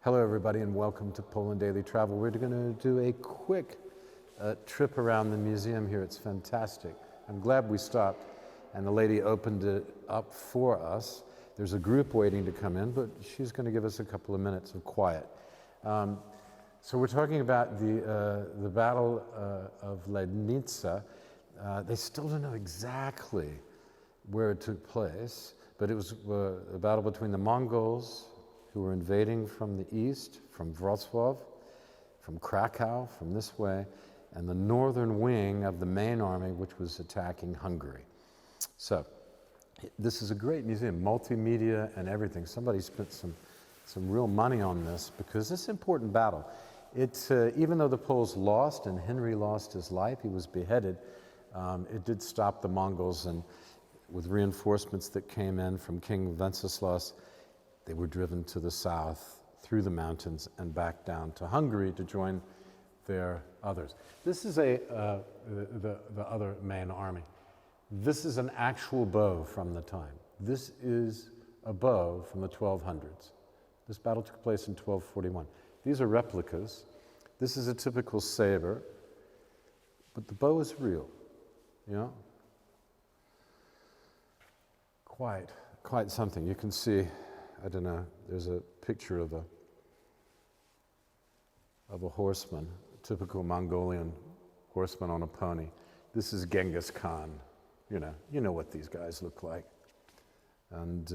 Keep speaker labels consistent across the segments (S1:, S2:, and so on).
S1: Hello everybody and welcome to Poland Daily Travel. We're going to do a quick trip around the museum here. It's fantastic. I'm glad we stopped and the lady opened it up for us. There's a group waiting to come in, but she's going to give us a couple of minutes of quiet. So we're talking about the Battle of Lednica. They still don't know exactly where it took place, but it was a battle between the Mongols, who were invading from the east, from Wrocław, from Krakow, from this way, and the northern wing of the main army, which was attacking Hungary. So this is a great museum, multimedia and everything. Somebody spent some real money on this because this important battle, even though the Poles lost and Henry lost his life, he was beheaded, it did stop the Mongols, and with reinforcements that came in from King Wenceslas, they were driven to the south through the mountains and back down to Hungary to join their others. This is the other main army. This is an actual bow from the time. This is a bow from the 1200s. This battle took place in 1241. These are replicas. This is a typical saber, but the bow is real, you know? Quite something. You can see, I don't know, there's a picture of a horseman, a typical Mongolian horseman on a pony. This is Genghis Khan. You know what these guys look like. And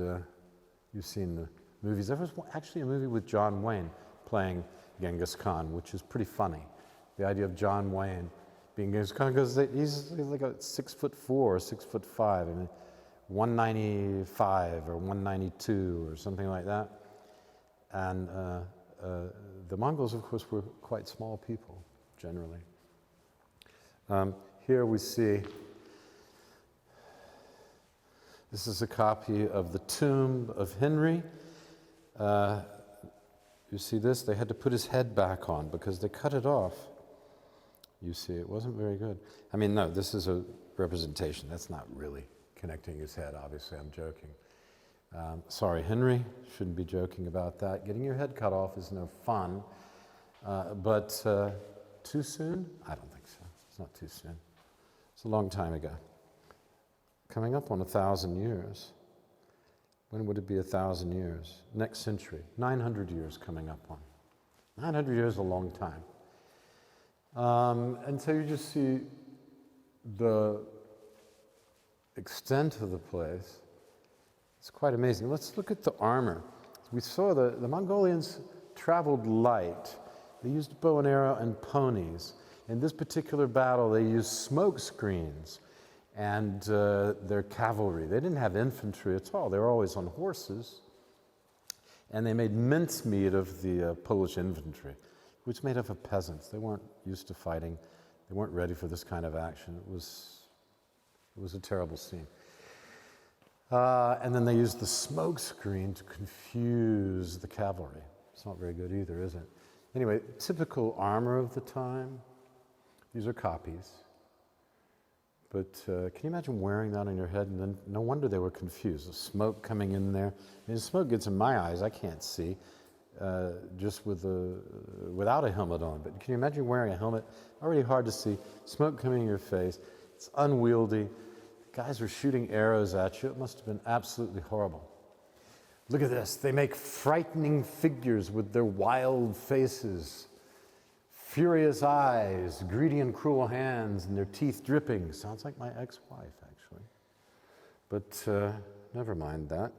S1: you've seen the movies. There was actually a movie with John Wayne playing Genghis Khan, which is pretty funny. The idea of John Wayne being Genghis Khan, because he's like a 6'4" or 6'5". I mean, 195 or 192 or something like that. And the Mongols, of course, were quite small people, generally. Here we see, this is a copy of the tomb of Henry. You see this? They had to put his head back on because they cut it off. You see, it wasn't very good. I mean, no, this is a representation. That's not really connecting his head, obviously, I'm joking. Sorry, Henry, shouldn't be joking about that. Getting your head cut off is no fun, but too soon? I don't think so. It's not too soon. It's a long time ago. Coming up on 1,000 years. When would it be 1,000 years? Next century. 900 years coming up on. 900 years is a long time. And so you just see the extent of the place. It's quite amazing. Let's look at the armor. We saw the Mongolians traveled light. They used bow and arrow and ponies. In this particular battle, they used smoke screens and their cavalry. They didn't have infantry at all. They were always on horses. And they made mincemeat of the Polish infantry, which was made up of peasants. They weren't used to fighting. They weren't ready for this kind of action. It was a terrible scene. And then they used the smoke screen to confuse the cavalry. It's not very good either, is it? Anyway, typical armor of the time. These are copies. But can you imagine wearing that on your head? And then no wonder they were confused. The smoke coming in there. I mean, the smoke gets in my eyes. I can't see just without a helmet on. But can you imagine wearing a helmet? Already hard to see. Smoke coming in your face. It's unwieldy. Guys were shooting arrows at you. It must have been absolutely horrible. Look at this. They make frightening figures with their wild faces, furious eyes, greedy and cruel hands, and their teeth dripping. Sounds like my ex-wife, actually. But never mind that.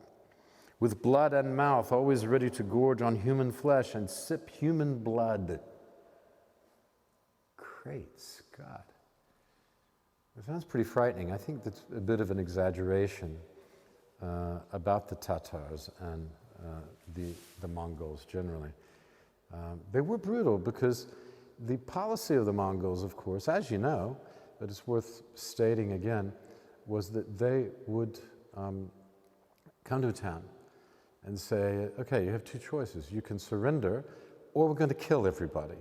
S1: With blood and mouth, always ready to gorge on human flesh and sip human blood. Great Scott. It sounds pretty frightening. I think that's a bit of an exaggeration about the Tatars and the Mongols generally. They were brutal because the policy of the Mongols, of course, as you know, but it's worth stating again, was that they would come to a town and say, okay, you have two choices. You can surrender, or we're going to kill everybody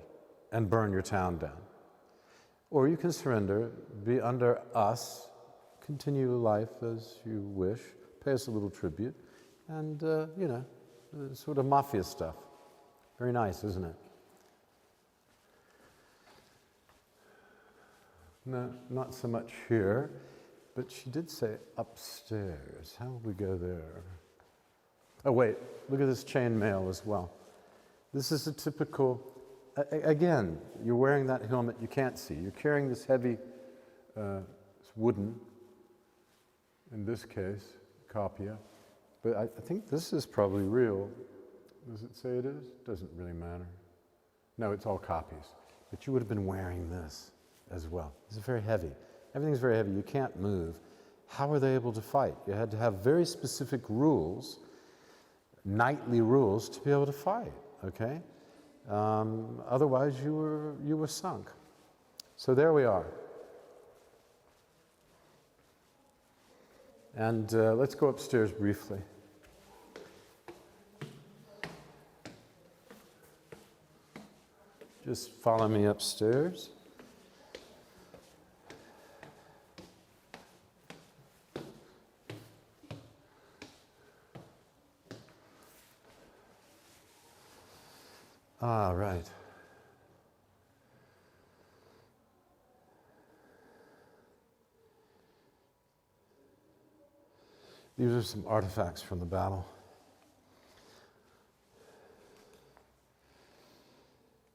S1: and burn your town down. Or you can surrender, be under us, continue life as you wish, pay us a little tribute, and, sort of mafia stuff. Very nice, isn't it? No, not so much here, but she did say upstairs. How would we go there? Oh wait, look at this chain mail as well. This is a typical, again, you're wearing that helmet you can't see. You're carrying this heavy, it's wooden, in this case, copia. But I think this is probably real. Does it say it is? Doesn't really matter. No, it's all copies. But you would have been wearing this as well. It's very heavy. Everything's very heavy. You can't move. How were they able to fight? You had to have very specific rules, knightly rules, to be able to fight, okay? Otherwise, you were sunk. So there we are. And let's go upstairs briefly. Just follow me upstairs. Ah, right. These are some artifacts from the battle.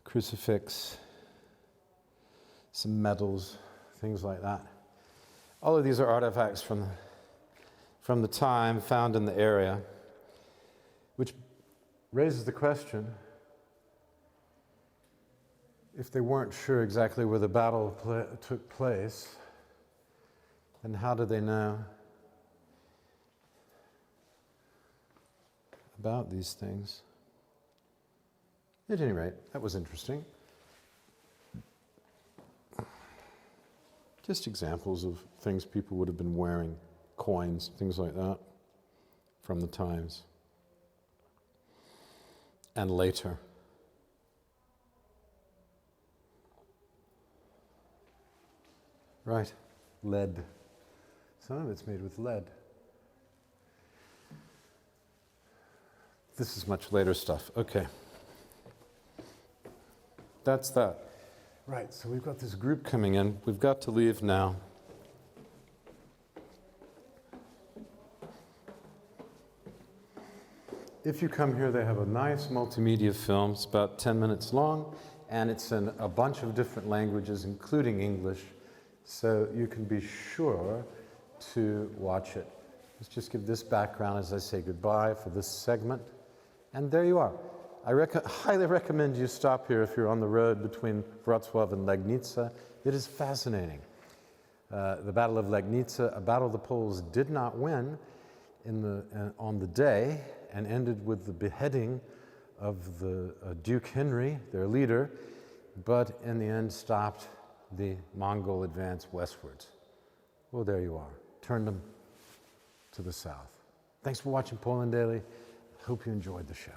S1: Crucifix, some medals, things like that. All of these are artifacts from the time found in the area, which raises the question, if they weren't sure exactly where the battle took place, then how did they know about these things? At any rate, that was interesting. Just examples of things people would have been wearing, coins, things like that, from the times. And later. Right, lead. Some of it's made with lead. This is much later stuff. Okay. That's that. Right, so we've got this group coming in. We've got to leave now. If you come here, they have a nice multimedia film. It's about 10 minutes long, and it's in a bunch of different languages, including English, so you can be sure to watch it. Let's just give this background as I say goodbye for this segment. And there you are. I highly recommend you stop here if you're on the road between Wrocław and Legnica. It is fascinating. The Battle of Legnica, a battle the Poles did not win on the day, and ended with the beheading of the Duke Henry, their leader, but in the end stopped the Mongol advance westwards. Well, there you are. Turned them to the south. Thanks for watching Poland Daily. Hope you enjoyed the show.